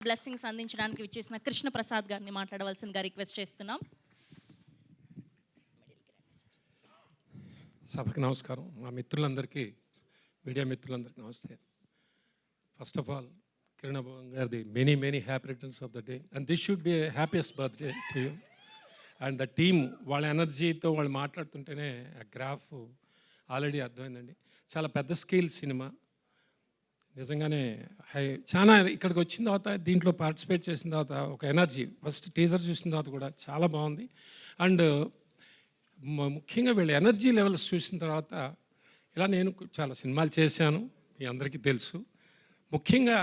Blessings అందించడానికి విచ్చేసిన కృష్ణ ప్రసాద్ గారిని మాట్లాడవలసిందిగా రిక్వెస్ట్ చేస్తున్నాం. సభకు నమస్కారం. మా మిత్రులందరికీ, మీడియా మిత్రులందరికీ నమస్తే. ఫస్ట్ ఆఫ్ ఆల్ కిరణ్ గారిది many happy returns of the day and this should be happiest birthday to you and the team. వాళ్ళ ఎనర్జీతో వాళ్ళు మాట్లాడుతుంటేనే ఆ గ్రాఫ్ ఆల్రెడీ అర్థమైందండి. చాలా పెద్ద స్కేల్ సినిమా, నిజంగానే చాలా ఇక్కడికి వచ్చిన తర్వాత దీంట్లో పార్టిసిపేట్ చేసిన తర్వాత ఒక ఎనర్జీ, ఫస్ట్ టీజర్ చూసిన తర్వాత కూడా చాలా బాగుంది. అండ్ ముఖ్యంగా వీళ్ళ ఎనర్జీ లెవెల్స్ చూసిన తర్వాత, ఇలా నేను చాలా సినిమాలు చేశాను, మీ అందరికీ తెలుసు. ముఖ్యంగా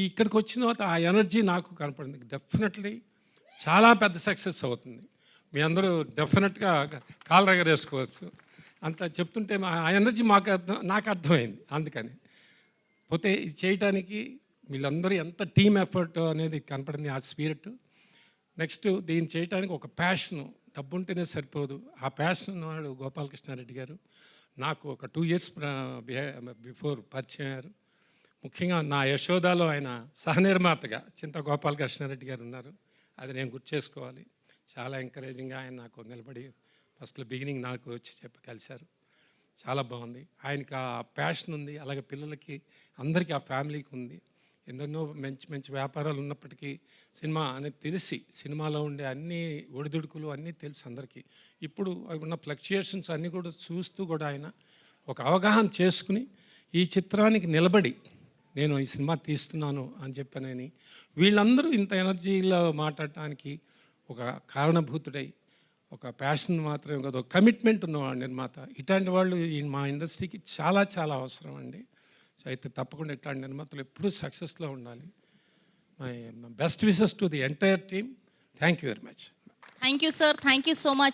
ఇక్కడికి వచ్చిన తర్వాత ఆ ఎనర్జీ నాకు కనపడింది. డెఫినెట్లీ చాలా పెద్ద సక్సెస్ అవుతుంది. మీ అందరూ డెఫినెట్గా కాలు రగరేసుకోవచ్చు. అంత చెప్తుంటే ఆ ఎనర్జీ నాకు అర్థమైంది. అందుకని పోతే ఇది చేయటానికి వీళ్ళందరూ ఎంత టీమ్ ఎఫర్ట్ అనేది కనపడింది, ఆ స్పిరిట్. నెక్స్ట్ దీన్ని చేయడానికి ఒక ప్యాషను, డబ్బు ఉంటేనే సరిపోదు. ఆ ప్యాషన్ వాడు గోపాలకృష్ణారెడ్డి గారు నాకు ఒక 2 years బిఫోర్ పరిచయం అయ్యారు. ముఖ్యంగా నా యశోదాలో ఆయన సహనిర్మాతగా చింత గోపాలకృష్ణారెడ్డి గారు ఉన్నారు. అది నేను గుర్తు చేసుకోవాలి. చాలా ఎంకరేజింగ్గా ఆయన నాకు నిలబడి ఫస్ట్లో బిగినింగ్ నాకు వచ్చి కలిశారు. చాలా బాగుంది. ఆయనకి ఆ ప్యాషన్ ఉంది, అలాగే పిల్లలకి అందరికీ ఆ ఫ్యామిలీకి ఉంది. ఎన్నెన్నో మంచి వ్యాపారాలు ఉన్నప్పటికీ సినిమా అనేది తెలిసి, సినిమాలో ఉండే అన్ని ఒడిదుడుకులు అన్నీ తెలుసు అందరికీ. ఇప్పుడు ఉన్న ఫ్లక్చుయేషన్స్ అన్నీ కూడా చూస్తూ కూడా ఆయన ఒక అవగాహన చేసుకుని ఈ చిత్రానికి నిలబడి నేను ఈ సినిమా తీస్తున్నాను అని చెప్పానని వీళ్ళందరూ ఇంత ఎనర్జీలో మాట్లాడటానికి ఒక కారణభూతుడై, ఒక ప్యాషన్ మాత్రమే కాదు, ఒక కమిట్మెంట్ ఉన్నవాడు నిర్మాత. ఇట్లాంటి వాళ్ళు మా ఇండస్ట్రీకి చాలా అవసరం అండి. సో అయితే తప్పకుండా ఇట్లాంటి నిర్మాతలు ఎప్పుడూ సక్సెస్లో ఉండాలి. My best wishes to the entire team. Thank you very much. Thank you sir, thank you so much.